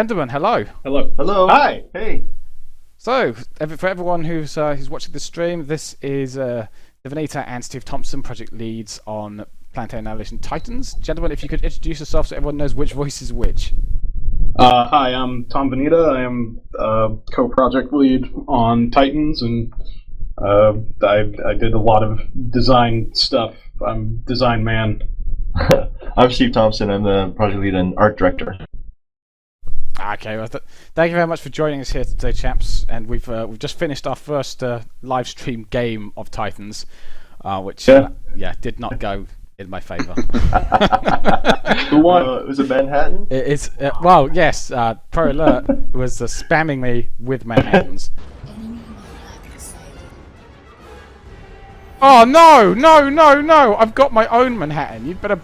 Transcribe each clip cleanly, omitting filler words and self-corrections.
Gentlemen, hello. Hello. Hello. Hi. Hey. So, for everyone who's watching the stream, this is the Vinita and Steve Thompson, project leads on Planetary Annihilation TITANs. Gentlemen, if you could introduce yourself so everyone knows which voice is which. Hi, I'm Tom Vinita. I am co-project lead on Titans, and I did a lot of design stuff. I'm design man. I'm Steve Thompson. I'm the project lead and art director. Okay, well, thank you very much for joining us here today, chaps. And we've just finished our first live stream game of Titans, which did not go in my favour. Who won? It was a Manhattan. It's well, yes. Pro Alert was spamming me with Manhattans. Oh no! No! No! No! I've got my own Manhattan. You'd better.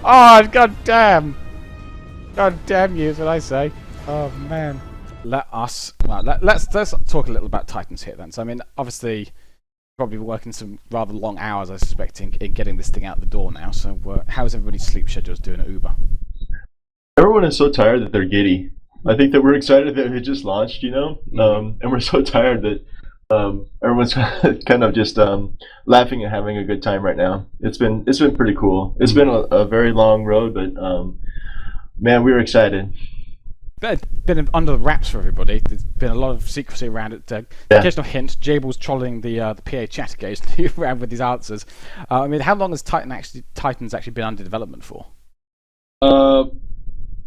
Oh, god damn you is what I say. Oh man. Let's talk a little about Titans here then. So I mean, obviously probably working some rather long hours, I suspect, in getting this thing out the door now. So how's everybody's sleep schedules doing at Uber? Everyone is so tired that they're giddy. I think that we're excited that it just launched, and we're so tired that everyone's kind of just laughing and having a good time right now. It's been pretty cool. It's been a very long road, but man, we were excited. It's been under the wraps for everybody. There's been a lot of secrecy around it. Occasional hint. Jable's trolling the PA chat occasionally around with his answers. I mean, how long has Titans actually been under development for?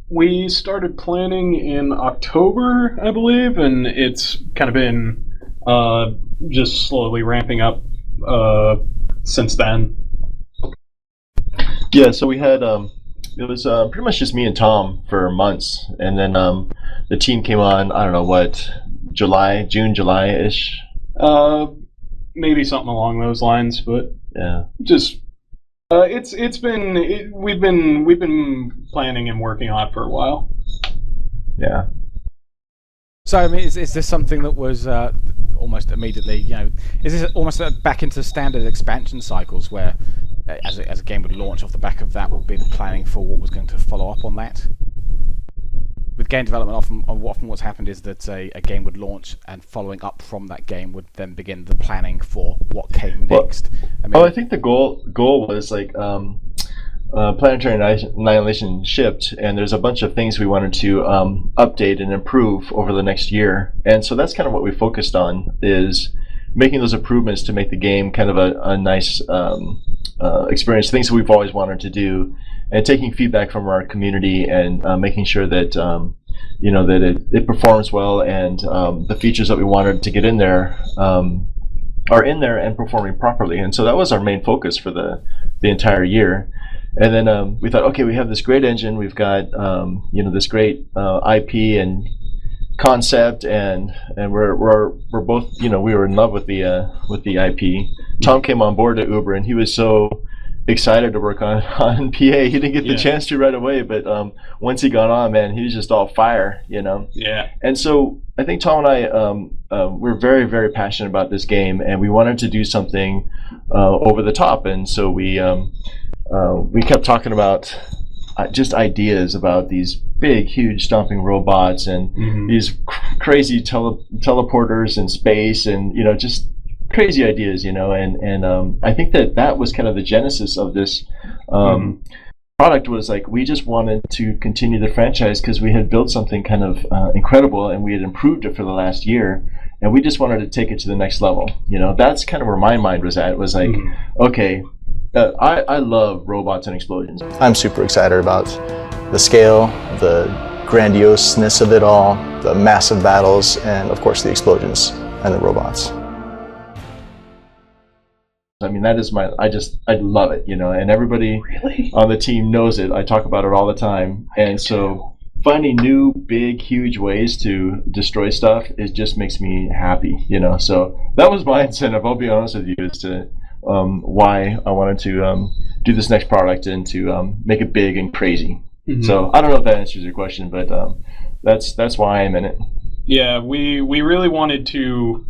We started planning in October, I believe, and it's kind of been just slowly ramping up since then. Yeah, so we had it was pretty much just me and Tom for months, and then the team came on. I don't know what, June, July-ish. Maybe something along those lines, but yeah, just we've been planning and working on it for a while. Yeah. So I mean, is this something that was almost immediately, is this almost back into standard expansion cycles where, as a game would launch off the back of that, would be the planning for what was going to follow up on that? With game development, often what's happened is that a game would launch, and following up from that game would then begin the planning for what came next. I think the goal was like Planetary Annihilation shipped, and there's a bunch of things we wanted to update and improve over the next year, and so that's kind of what we focused on, is making those improvements to make the game kind of a nice experience, things that we've always wanted to do, and taking feedback from our community and making sure that that it performs well, and the features that we wanted to get in there are in there and performing properly. And so that was our main focus for the entire year. And then we thought, okay, we have this great engine, we've got this great IP and concept, and we're both, we were in love with the IP. Tom came on board at Uber, and he was so excited to work on PA. He didn't get the chance to right away, but once he got on, man, he was just all fire, Yeah. And so I think Tom and I we're very, very passionate about this game, and we wanted to do something over the top, and so we kept talking about just ideas about these big, huge stomping robots, and these crazy teleporters in space, and just crazy ideas, and I think that was kind of the genesis of this product. Was like, we just wanted to continue the franchise because we had built something kind of incredible, and we had improved it for the last year, and we just wanted to take it to the next level. That's kind of where my mind was at. It was like, okay, I love robots and explosions. I'm super excited about the scale, the grandioseness of it all, the massive battles, and of course the explosions and the robots. I mean, that is I love it, and everybody on the team knows it. I talk about it all the time. And so finding new, big, huge ways to destroy stuff, it just makes me happy, So that was my incentive, I'll be honest with you, as to why I wanted to do this next product and to make it big and crazy. So I don't know if that answers your question, but that's why I'm in it. Yeah, we really wanted to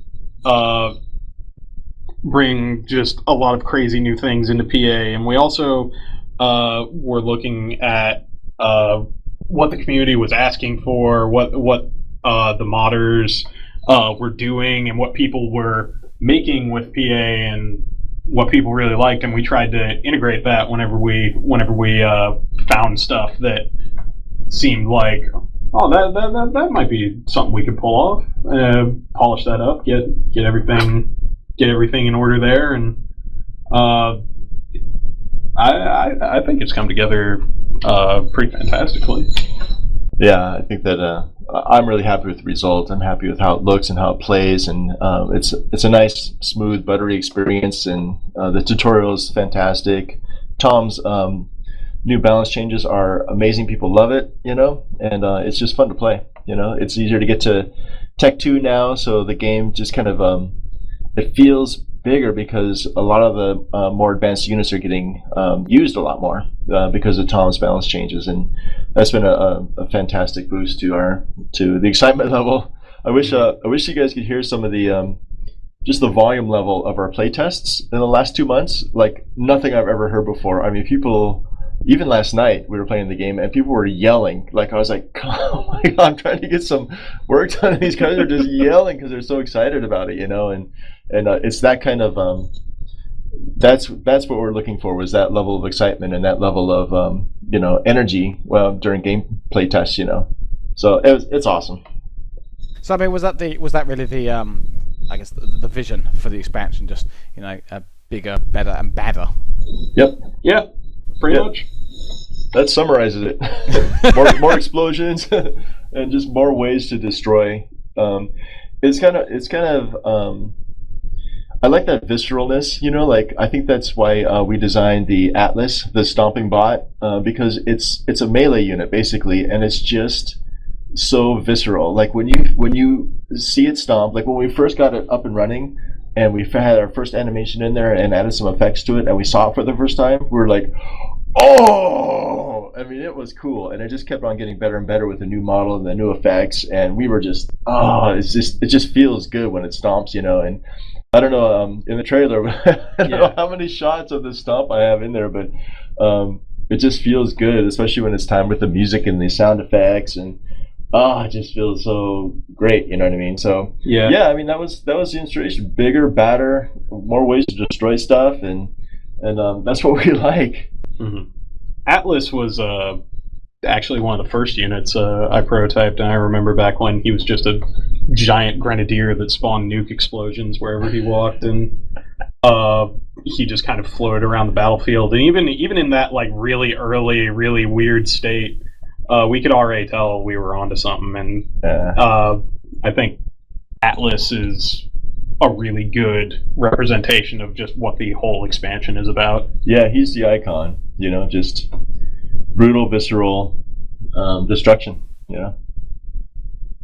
bring just a lot of crazy new things into PA, and we also were looking at what the community was asking for, what the modders were doing, and what people were making with PA, and what people really liked, and we tried to integrate that whenever we found stuff that seemed like, oh, that might be something we could pull off, polish that up, get everything in order there, and I think it's come together pretty fantastically. Yeah, I think that I'm really happy with the result. I'm happy with how it looks and how it plays, and it's a nice, smooth, buttery experience, and the tutorial is fantastic. Tom's new balance changes are amazing. People love it, and it's just fun to play. It's easier to get to Tech 2 now, so the game just kind of it feels bigger because a lot of the more advanced units are getting used a lot more because of Tom's balance changes, and that's been a fantastic boost to the excitement level. I wish you guys could hear some of the just the volume level of our play tests in the last 2 months, like nothing I've ever heard before. I mean, people, even last night we were playing the game and people were yelling. Like, I was like, oh my God, I'm trying to get some work done, and these guys are just yelling because they're so excited about it, and it's that kind of that's what we're looking for, was that level of excitement and that level of energy during gameplay tests, so it's awesome. So I mean, was that really the I guess the vision for the expansion, just bigger, better, and badder? Yep. Yeah, pretty much. That summarizes it. more explosions and just more ways to destroy. It's kind of I like that visceralness, like I think that's why we designed the Atlas, the stomping bot, because it's a melee unit basically, and it's just so visceral. Like when you see it stomp, like when we first got it up and running, and we had our first animation in there and added some effects to it, and we saw it for the first time, we were like, oh! I mean, it was cool, and it just kept on getting better and better with the new model and the new effects, and we were just, it just feels good when it stomps, and I don't know, in the trailer, I don't know how many shots of the stomp I have in there, but it just feels good, especially when it's time with the music and the sound effects, and it just feels so great, you know what I mean? So yeah, I mean, that was the inspiration. Bigger, badder, more ways to destroy stuff, and that's what we like. Mm-hmm. Atlas was actually one of the first units I prototyped, and I remember back when he was just a giant grenadier that spawned nuke explosions wherever he walked, and he just kind of floated around the battlefield. And even in that like really early, really weird state, we could already tell we were onto something. And I think Atlas is a really good representation of just what the whole expansion is about. Yeah, he's the icon, just brutal, visceral destruction,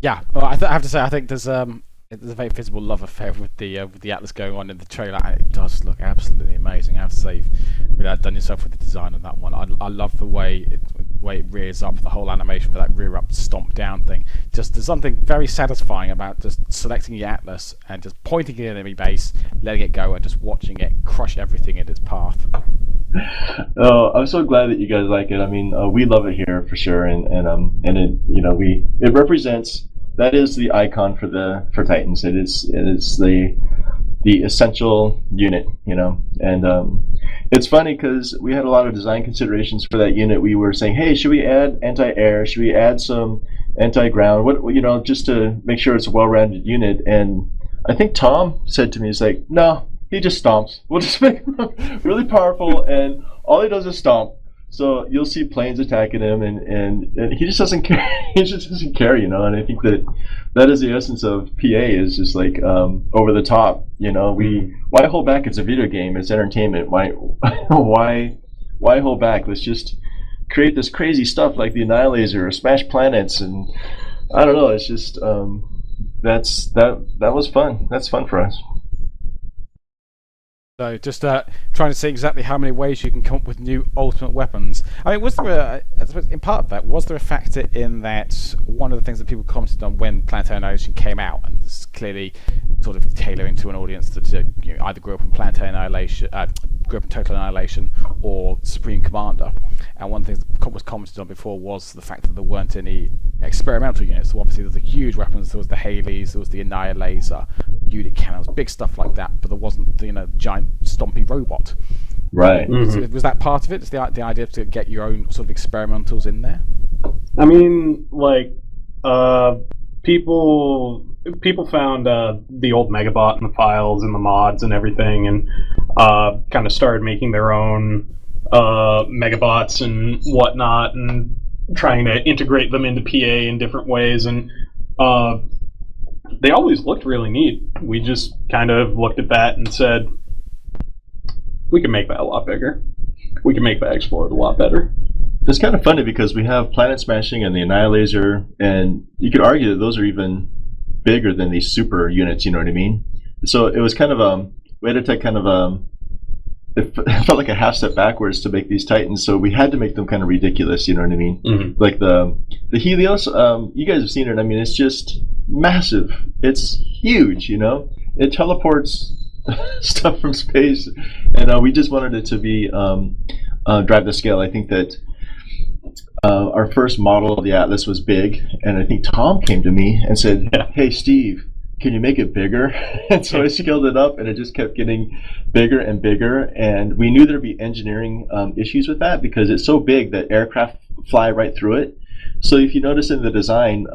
Yeah, well, I have to say, I think there's a very visible love affair with the Atlas going on in the trailer. It does look absolutely amazing. I have to say, you've really done yourself with the design on that one. I love the way it rears up, the whole animation for that rear up stomp down thing. Just there's something very satisfying about just selecting the Atlas and just pointing at an enemy base, letting it go, and just watching it crush everything in its path. Oh, I'm so glad that you guys like it. I mean, we love it here for sure, and it it represents. That is the icon for Titans. It is the essential unit, and it's funny because we had a lot of design considerations for that unit. We were saying, hey, should we add anti-air? Should we add some anti-ground? What, just to make sure it's a well-rounded unit. And I think Tom said to me, he's like, no, he just stomps. We'll just make him really powerful, and all he does is stomp. So you'll see planes attacking him, and he just doesn't care. He just doesn't care, And I think that is the essence of PA, is just like over the top. Why hold back? It's a video game. It's entertainment. Why hold back? Let's just create this crazy stuff like the Annihilator or Smash Planets, and I don't know. It's just that was fun. That's fun for us. So just trying to see exactly how many ways you can come up with new ultimate weapons. I mean, was there I suppose in part of that, was there a factor in that one of the things that people commented on when Planetary Annihilation came out, and this is clearly sort of tailoring to an audience that either grew up in Planetary Annihilation, grew up in Total Annihilation, or Supreme Commander. And one thing that was commented on before was the fact that there weren't any experimental units. So obviously, there's the huge weapons. There was the Haleys, there was the Annihilator, unit cannons, big stuff like that. But there wasn't the giant stompy robot. Right. So was that part of it? Is the idea to get your own sort of experimentals in there? I mean, like, people found the old Megabot in the files and the mods and everything, and kind of started making their own Megabots and whatnot, and trying to integrate them into PA in different ways, and they always looked really neat. We just kind of looked at that and said, we can make that a lot bigger. We can make that explode a lot better. It's kind of funny because we have Planet Smashing and the Annihilator, and you could argue that those are even bigger than these super units, you know what I mean? So it was kind of we had to take kind of it felt like a half step backwards to make these Titans, so we had to make them kind of ridiculous, you know what I mean? Mm-hmm. Like the Helios, you guys have seen it. I mean, it's just massive. It's huge, you know? It teleports stuff from space, and we just wanted it to be drive the scale. I think that our first model of the Atlas was big, and I think Tom came to me and said, hey Steve, can you make it bigger? And so I scaled it up, and it just kept getting bigger and bigger, and we knew there'd be engineering issues with that because it's so big that aircraft fly right through it. So if you notice in the design,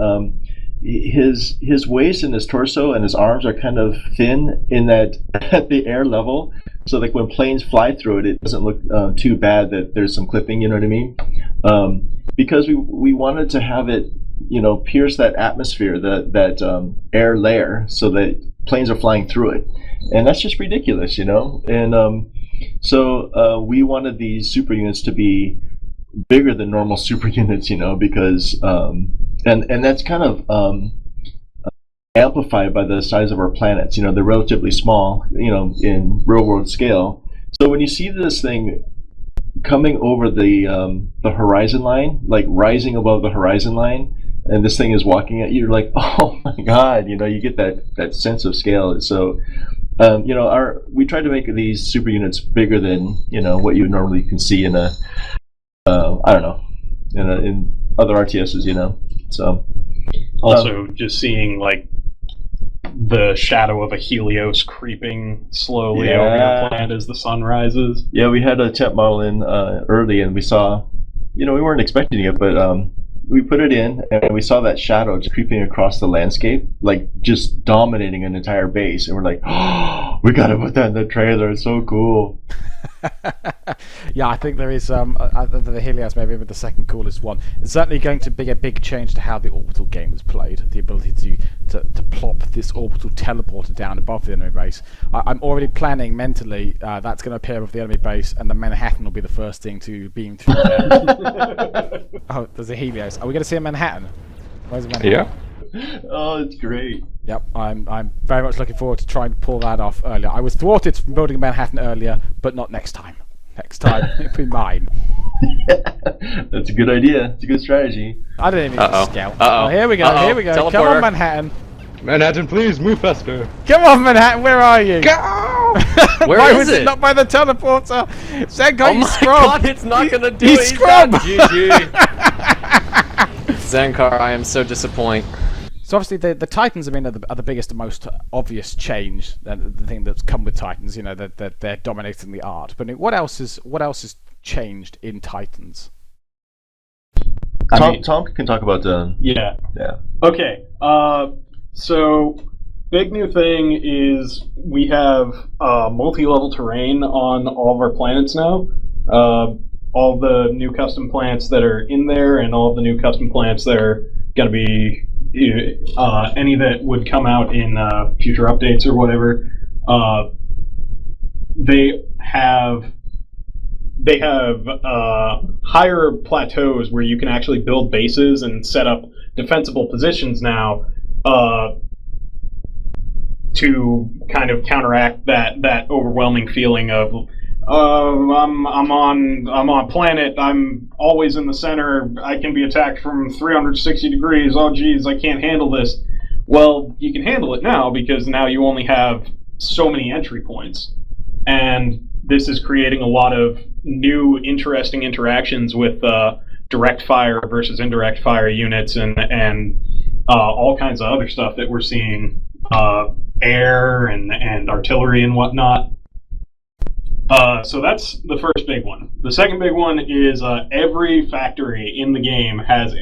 his waist and his torso and his arms are kind of thin in that at the air level, so like when planes fly through it, it doesn't look too bad that there's some clipping, you know what I mean? Because we wanted to have it, pierce that atmosphere, that air layer, so that planes are flying through it, and that's just ridiculous, And so we wanted these super units to be bigger than normal super units, because and that's kind of amplified by the size of our planets. They're relatively small, in real world scale. So when you see this thing coming over the horizon line, like rising above the horizon line, and this thing is walking at you, you're like, oh my god, you get that sense of scale. So we tried to make these super units bigger than what you normally can see in a I don't know, in other RTSs, So also just seeing like the shadow of a Helios creeping slowly over your planet as the sun rises. Yeah, we had a temp model in early, and we saw, we weren't expecting it, but we put it in, and we saw that shadow just creeping across the landscape, like just dominating an entire base, and we're like, oh, we gotta put that in the trailer. It's so cool. Yeah, I think there is the Helios maybe the second coolest one. It's certainly going to be a big change to how the Orbital game is played. The ability to plop this orbital teleporter down above the enemy base. I'm already planning mentally that's going to appear above the enemy base, and the Manhattan will be the first thing to beam through there. Oh, there's a Helios. Are we going to see a Manhattan? Where's the Manhattan? Yeah. Oh, it's great. Yep, I'm very much looking forward to trying to pull that off earlier. I was thwarted from building a Manhattan earlier, but not next time. Next time, it'll be mine. That's a good idea. It's a good strategy. I don't even need to scout. Uh-oh. Oh, here we go, here we go. Teleporter. Come on, Manhattan. Manhattan, please move faster. Come on, Manhattan, where are you? Go! Where Why is was it not by the teleporter? Zenko, Oh you my scrub! god, it's not gonna do You it. He's scrub! done. GG. Zankar, I am so disappointed. So obviously the Titans, are the biggest and most obvious change, the thing that's come with Titans. That they're dominating the art. But what else has changed in Titans? Tom can talk about the Yeah. Okay. So big new thing is we have multi-level terrain on all of our planets now. All the new custom planets that are in there, and all the new custom planets that are going to be any that would come out in future updates or whatever. They have higher plateaus where you can actually build bases and set up defensible positions now to to kind of counteract that overwhelming feeling of I'm on planet. I'm always in the center. I can be attacked from 360 degrees. Oh, geez, I can't handle this. Well, you can handle it now because now you only have so many entry points, and this is creating a lot of new, interesting interactions with direct fire versus indirect fire units, and all kinds of other stuff that we're seeing, air and artillery and whatnot. So that's the first big one. The second big one is every factory in the game has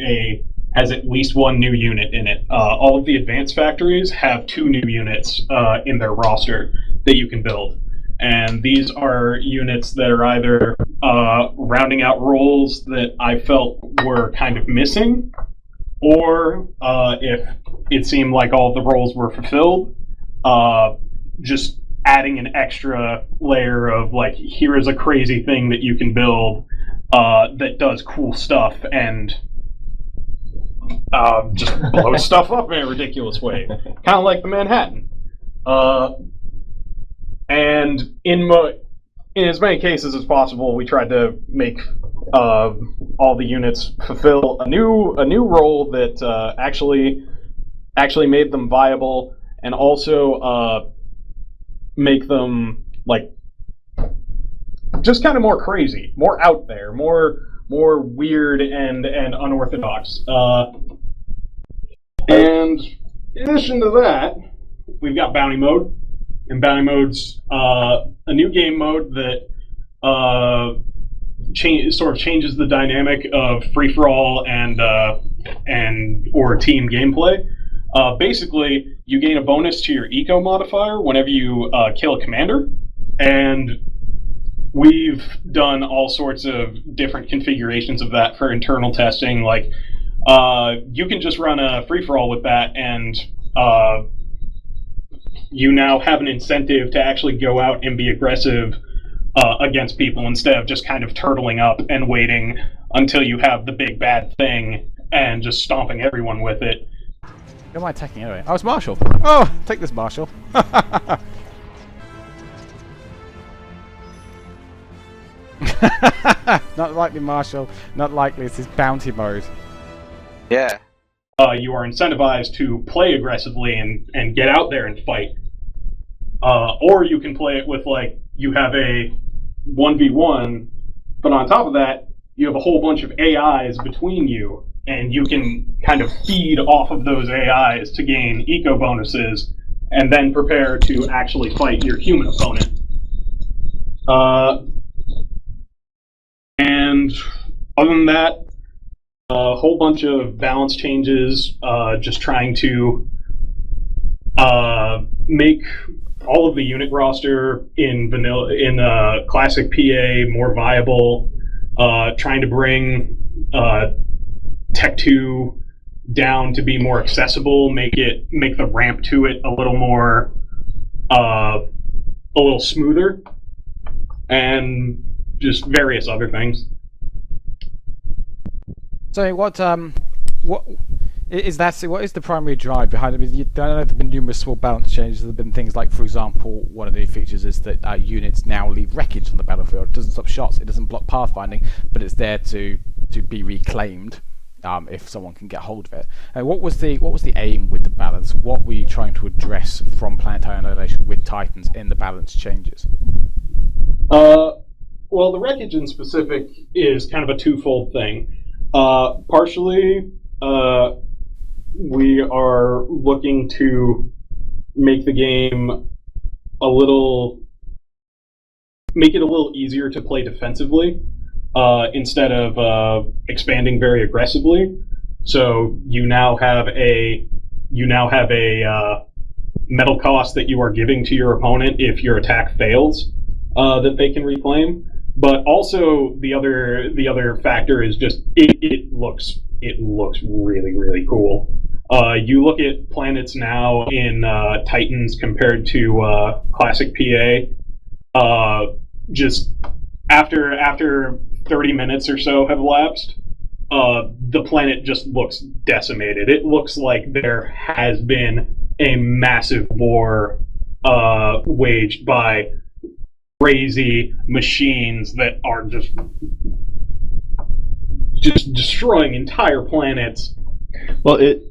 at least one new unit in it. All of the advanced factories have 2 new units in their roster that you can build. And these are units that are either rounding out roles that I felt were kind of missing, or if it seemed like all of the roles were fulfilled, just adding an extra layer of, like, here is a crazy thing that you can build that does cool stuff and just blows stuff up in a ridiculous way. Kind of like the Manhattan. And in as many cases as possible, we tried to make all the units fulfill a new role that actually made them viable, and also make them, like, just kind of more crazy, more out there, more weird and unorthodox. And in addition to that, we've got bounty mode. And bounty mode's a new game mode that sort of changes the dynamic of free-for-all and or team gameplay. Basically, you gain a bonus to your eco modifier whenever you kill a commander, and we've done all sorts of different configurations of that for internal testing. Like, you can just run a free-for-all with that, and you now have an incentive to actually go out and be aggressive against people instead of just kind of turtling up and waiting until you have the big bad thing and just stomping everyone with it. Who am I attacking anyway? Oh, it's Marshall. Oh, take this, Marshall. Not likely, Marshall. Not likely. It's his bounty mode. Yeah. You are incentivized to play aggressively and get out there and fight. Or you can play it with, like, you have a 1v1, but on top of that, you have a whole bunch of AIs between you, and you can kind of feed off of those AIs to gain eco bonuses, and then prepare to actually fight your human opponent. And other than that, a whole bunch of balance changes, just trying to make all of the unit roster in classic PA more viable, trying to bring Tech 2 down to be more accessible, make the ramp to it a little smoother, and just various other things. So what is that? What is the primary drive behind it? I mean, I know there have been numerous small balance changes. There have been things like, for example, one of the features is that units now leave wreckage on the battlefield. It doesn't stop shots. It doesn't block pathfinding, but it's there to be reclaimed if someone can get hold of it. What was the aim with the balance? What were you trying to address from Planetary Annihilation with Titans in the balance changes? Well, the wreckage in specific is kind of a twofold thing. Partially, we are looking to make the game a little easier to play defensively, instead of expanding very aggressively. So you now have a metal cost that you are giving to your opponent if your attack fails, that they can reclaim. But also the other factor is just it looks really, really cool. You look at planets now in Titans compared to classic PA. Just after 30 minutes or so have elapsed, the planet just looks decimated. It looks like there has been a massive war waged by crazy machines that are just destroying entire planets. Well, it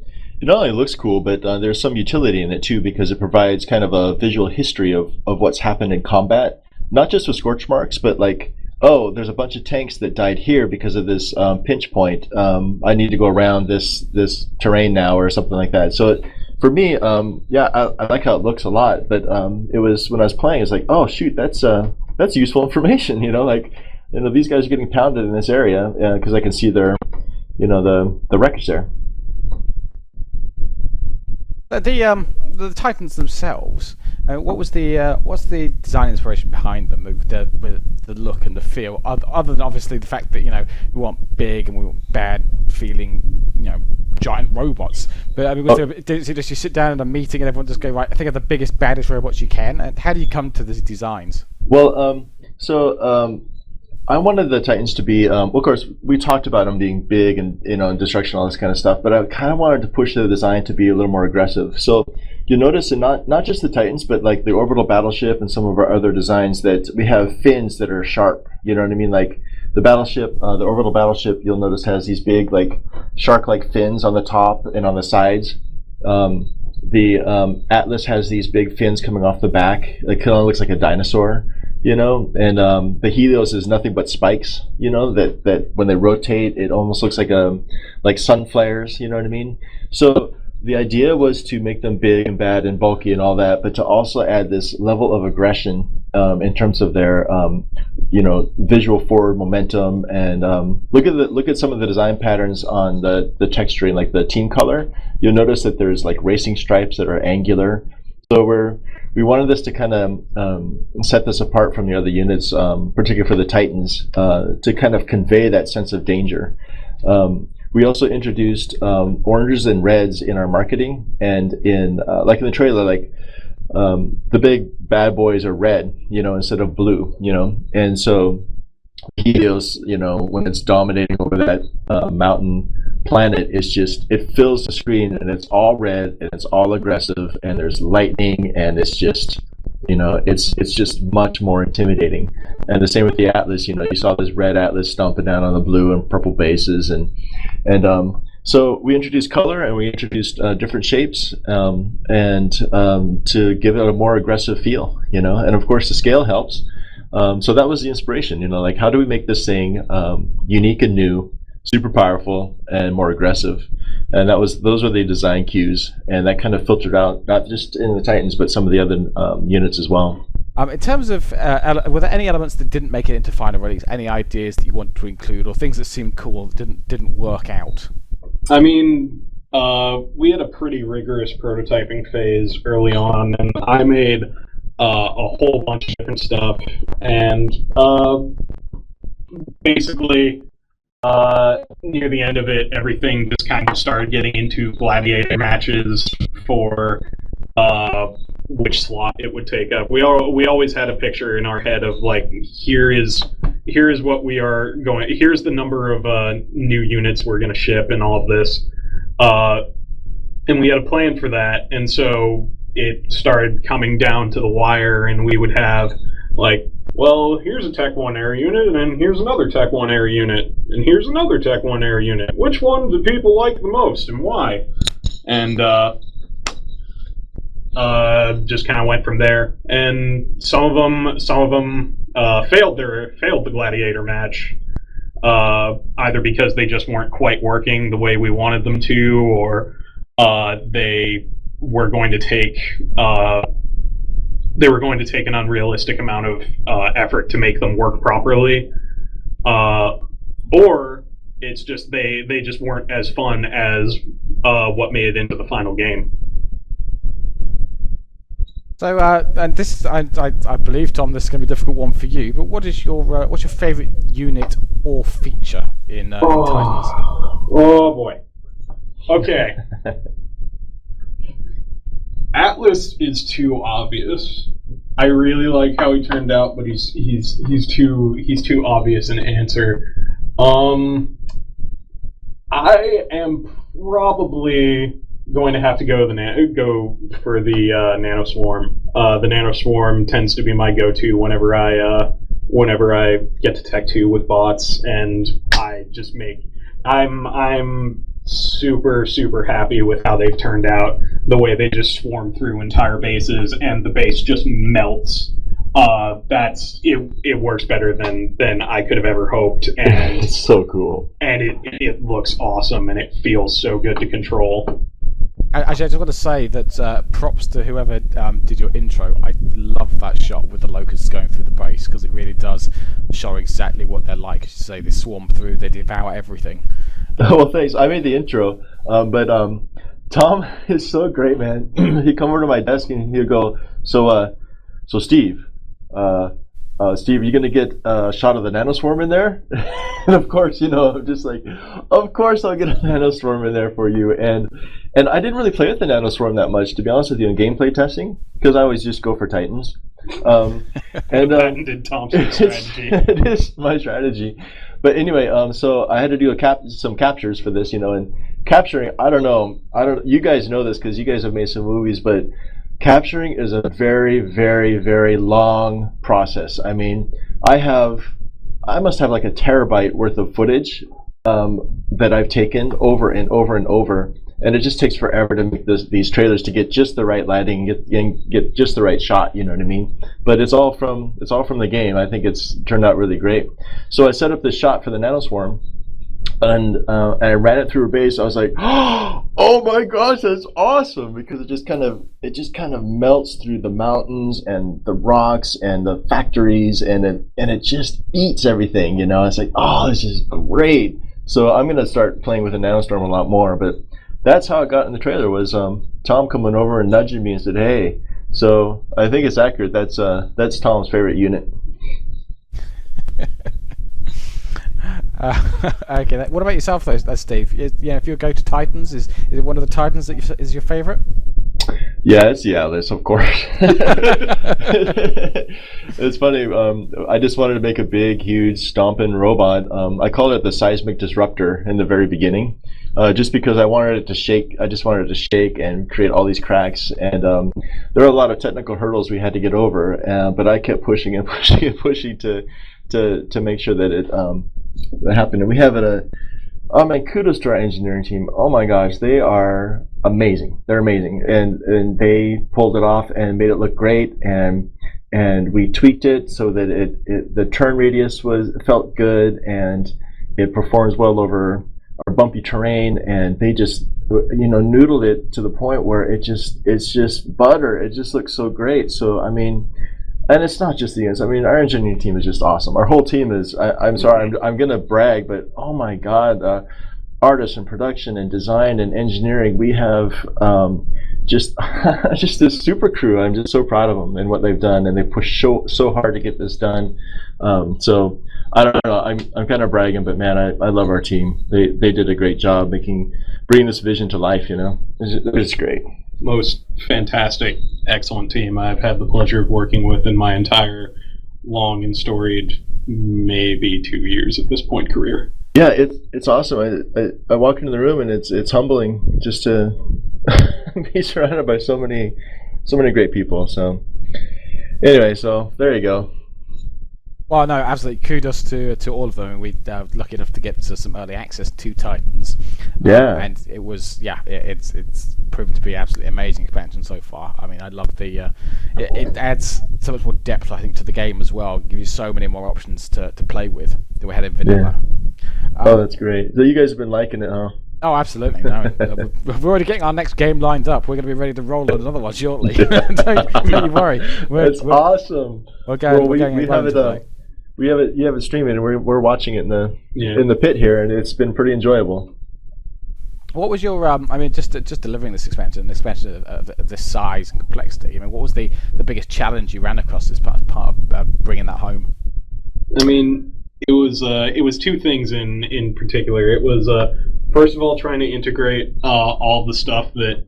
not only looks cool, but there's some utility in it too, because it provides kind of a visual history of what's happened in combat, not just with scorch marks, but like, oh, there's a bunch of tanks that died here because of this pinch point. I need to go around this terrain now, or something like that. So for me, yeah, I like how it looks a lot, but it was, when I was playing, it's like, oh shoot, that's useful information, you know, like, you know, these guys are getting pounded in this area because I can see their, you know, the wreckage there. The Titans themselves. What's the design inspiration behind them, with the look and the feel? Other than obviously the fact that, you know, we want big and we want bad feeling, you know, giant robots. But I mean, does it just, you sit down in a meeting and everyone just go, right, I think of the biggest, baddest robots you can? And how do you come to these designs? Well, I wanted the Titans to be, of course, we talked about them being big and, you know, and destruction, all this kind of stuff, but I kind of wanted to push the design to be a little more aggressive. So you'll notice in not just the Titans, but like the Orbital battleship and some of our other designs, that we have fins that are sharp. You know what I mean? Like the battleship, the Orbital battleship, you'll notice has these big, like, shark-like fins on the top and on the sides. The Atlas has these big fins coming off the back. It kind of looks like a dinosaur, you know, and the Helios is nothing but spikes, you know, that when they rotate, it almost looks like sun flares, you know what I mean? So the idea was to make them big and bad and bulky and all that, but to also add this level of aggression in terms of their, you know, visual forward momentum. And look at some of the design patterns on the texturing, like the team color. You'll notice that there's like racing stripes that are angular. So we wanted this to kind of set this apart from the other units, particularly for the Titans, to kind of convey that sense of danger. We also introduced oranges and reds in our marketing, and in like in the trailer, like the big bad boys are red, you know, instead of blue, you know, and so Helios, you know, when it's dominating over that mountain planet, it fills the screen and it's all red and it's all aggressive and there's lightning and it's just, you know, it's just much more intimidating. And the same with the Atlas, you know, you saw this red Atlas stomping down on the blue and purple bases, and so we introduced color and we introduced different shapes and to give it a more aggressive feel, you know, and of course the scale helps. So that was the inspiration, you know, like, how do we make this thing unique and new, super powerful, and more aggressive? And those were the design cues, and that kind of filtered out not just in the Titans, but some of the other units as well. In terms of, were there any elements that didn't make it into final release? Any ideas that you wanted to include, or things that seemed cool that didn't work out? I mean, we had a pretty rigorous prototyping phase early on, and I made a whole bunch of different stuff, and basically near the end of it, everything just kind of started getting into gladiator matches for which slot it would take up. We always had a picture in our head of, like, here's what we are going, here's the number of new units we're going to ship and all of this, and we had a plan for that, and so it started coming down to the wire, and we would have, like, well, here's a Tech 1 area unit, and then here's another Tech 1 area unit, and here's another Tech 1 area unit. Which one do people like the most, and why? And just kind of went from there. And some of them failed the gladiator match, either because they just weren't quite working the way we wanted them to, or they were going to take an unrealistic amount of effort to make them work properly, or it's just they just weren't as fun as what made it into the final game. So, and this, I believe, Tom, this is going to be a difficult one for you. But what's your favourite unit or feature in Titans? Oh boy. Okay. Atlas is too obvious. I really like how he turned out, but he's too obvious an answer. I am probably going to have to go for the nanoswarm. The nanoswarm tends to be my go-to whenever I get to Tech 2 with bots, and I'm super happy with how they've turned out. The way they just swarm through entire bases and the base just melts. It works better than I could have ever hoped, and It's so cool. and it looks awesome, and it feels so good to control. Actually, I just want to say that props to whoever did your intro. I love that shot with the locusts going through the base, because it really does show exactly what they're like. As you say, they swarm through, they devour everything. Well, thanks. I made the intro, but Tom is so great, man. He'd come over to my desk and he'd go, "So Steve, Steve, are you gonna get a shot of the nanoswarm in there?" And of course, I'm just like, "Of course I'll get a nanoswarm in there for you." And I didn't really play with the nanoswarm that much, to be honest with you, in gameplay testing, because I always just go for Titans. And Patented Thompson strategy. it is my strategy. But anyway, so I had to do some captures for this, and capturing. I don't know. You guys know this because you guys have made some movies, but capturing is a very, very, very long process. I mean, I must have like a terabyte worth of footage that I've taken over and over and over, and it just takes forever to make these trailers to get just the right lighting and get just the right shot. You know what I mean? But it's all from the game. I think it's turned out really great. So I set up this shot for the nanoswarm, and I ran it through a base. I was like, "Oh my gosh, that's awesome!" Because it just kind of melts through the mountains and the rocks and the factories, and it just eats everything. It's like, "Oh, this is great." So I'm gonna start playing with the nanostorm a lot more. But that's how it got in the trailer. Was Tom coming over and nudging me and said, "Hey." So I think it's accurate. That's Tom's favorite unit. Okay. What about yourself, though, Steve? If you go to Titans, is it one of the Titans that is your favorite? Yeah, it's the Atlas, of course. It's funny. I just wanted to make a big, huge, stomping robot. I called it the seismic disruptor in the very beginning, just because I wanted it to shake. I just wanted it to shake and create all these cracks. And there were a lot of technical hurdles we had to get over, but I kept pushing and pushing and pushing to make sure that it happened. And we have it. Kudos to our engineering team. Oh my gosh, they are amazing. They're amazing, and they pulled it off and made it look great. And we tweaked it so that the turn radius felt good, and it performs well over our bumpy terrain. And they just noodled it to the point where it's just butter. It just looks so great. So I mean. And it's not just the units. I mean, our engineering team is just awesome. Our whole team is. I'm sorry, I'm going to brag, but oh my God, artists and production and design and engineering. We have just this super crew. I'm just so proud of them and what they've done, and they pushed so hard to get this done. So I don't know. I'm kind of bragging, but man, I love our team. They did a great job bringing this vision to life. It's great. Most fantastic, excellent team I've had the pleasure of working with in my entire long and storied, maybe 2 years at this point, career. Yeah, it's awesome. I walk into the room and it's humbling just to be surrounded by so many great people. So anyway, so there you go. Well, no, absolutely. Kudos to all of them. We lucky enough to get some early access to Titans. Yeah, and it was it's proven to be absolutely amazing expansion so far. I mean, I love the it adds so much more depth, I think, to the game as well. Gives you so many more options to play with than we had in Vinita. Oh, that's great. So you guys have been liking it, huh? Oh, absolutely. No, we're already getting our next game lined up. We're going to be ready to roll on another one shortly. don't you worry. That's awesome. We're going. We have it. You have it streaming, and we're watching it in the pit here, and it's been pretty enjoyable. What was your I mean, just delivering this expansion of this size and complexity? I mean, what was the biggest challenge you ran across as part of bringing that home? I mean, it was two things in particular. It was first of all trying to integrate all the stuff that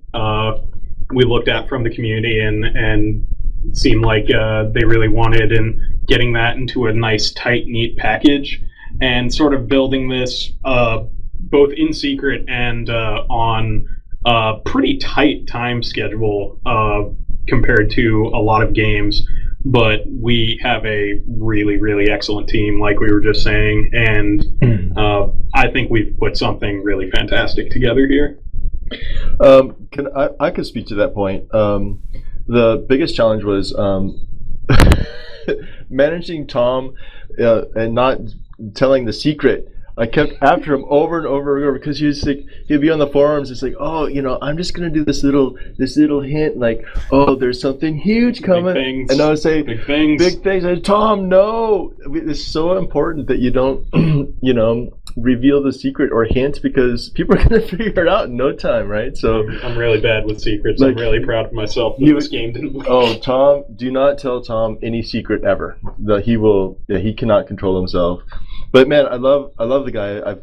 we looked at from the community and seemed like they really wanted, and getting that into a nice, tight, neat package, and sort of building this both in secret and on pretty tight time schedule compared to a lot of games, but we have a really, really excellent team, like we were just saying, and I think we've put something really fantastic together here. I could speak to that point. The biggest challenge was managing Tom and not telling the secret. I kept after him over and over and over because he'd be on the forums. It's like, oh, I'm just gonna do this little hint, like, oh, there's something huge coming, Big things. and I would say, Big things. big things. And Tom, no, it's so important that you don't, reveal the secret or hint because people are gonna figure it out in no time, right? So I'm really bad with secrets. Like, I'm really proud of myself that this game didn't win. oh, Tom, do not tell Tom any secret ever. He cannot control himself. But man, I love the guy. I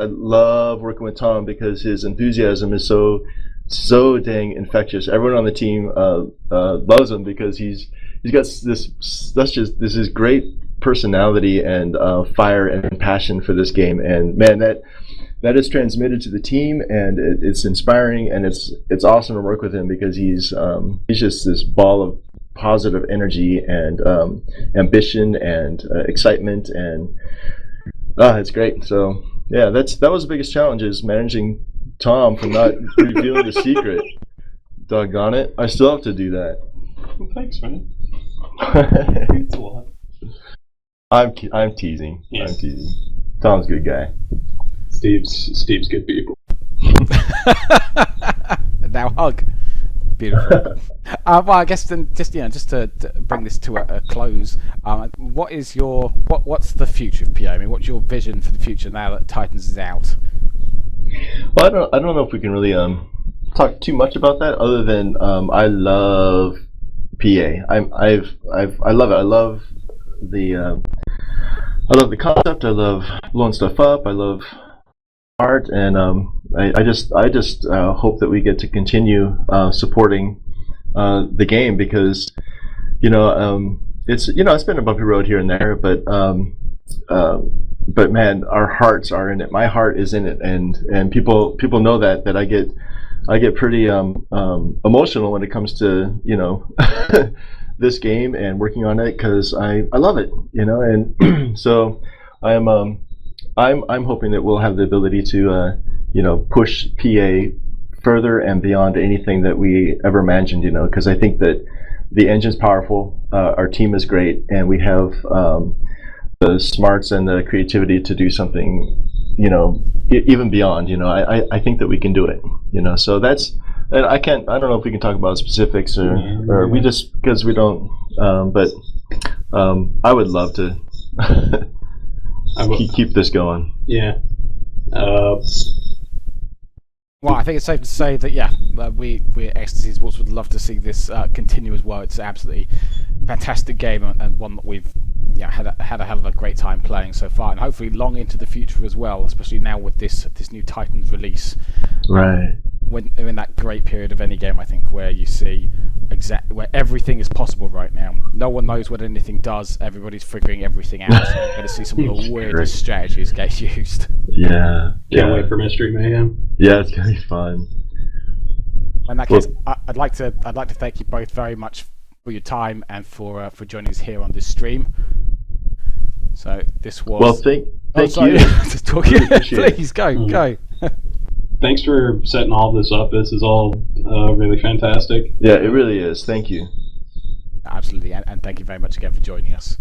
love working with Tom because his enthusiasm is so dang infectious. Everyone on the team loves him because he's got this great personality and fire and passion for this game. And man, that is transmitted to the team, and it's inspiring, and it's awesome to work with him because he's just this ball of positive energy and ambition and excitement, and it's great. So yeah, that was the biggest challenge, is managing Tom from not revealing the secret. Doggone it, I still have to do that. Well, thanks, man. It's a lot. I'm teasing. Yes. I'm teasing. Tom's a good guy. Steve's good people. Now hug. Beautiful. Well, I guess then, just to bring this to a close, what's the future of PA? I mean, what's your vision for the future now that Titans is out? Well, I don't know if we can really talk too much about that, other than I love PA. I love it. I love the concept. I love blowing stuff up. I love art, and I just hope that we get to continue supporting the game, because it's been a bumpy road here and there, but man, our hearts are in it. My heart is in it, and people know that I get pretty emotional when it comes to this game and working on it, because I love it, and so I'm hoping that we'll have the ability to push PA further and beyond anything that we ever imagined, because I think that the engine's powerful, our team is great, and we have the smarts and the creativity to do something even beyond. I think that we can do it, so that's. And I don't know if we can talk about specifics or we just, because we don't, but I would love to keep this going. Yeah. Well, I think it's safe to say that we at Ecstasy Sports would love to see this continue as well. It's an absolutely fantastic game, and one that we've had a hell of a great time playing so far, and hopefully long into the future as well, especially now with this new Titans release. Right. When in that great period of any game, I think, where you see where everything is possible right now. No one knows what anything does. Everybody's figuring everything out. So you're going to see some of the weirdest strategies get used. Yeah. Can't wait for Mystery Mayhem. Yeah, it's gonna be fun. In that case, I'd like to thank you both very much for your time and for joining us here on this stream. So this was. Well, thank you. Just talking. Please go. Thanks for setting all this up. This is all really fantastic. Yeah, it really is. Thank you. Absolutely, and thank you very much again for joining us.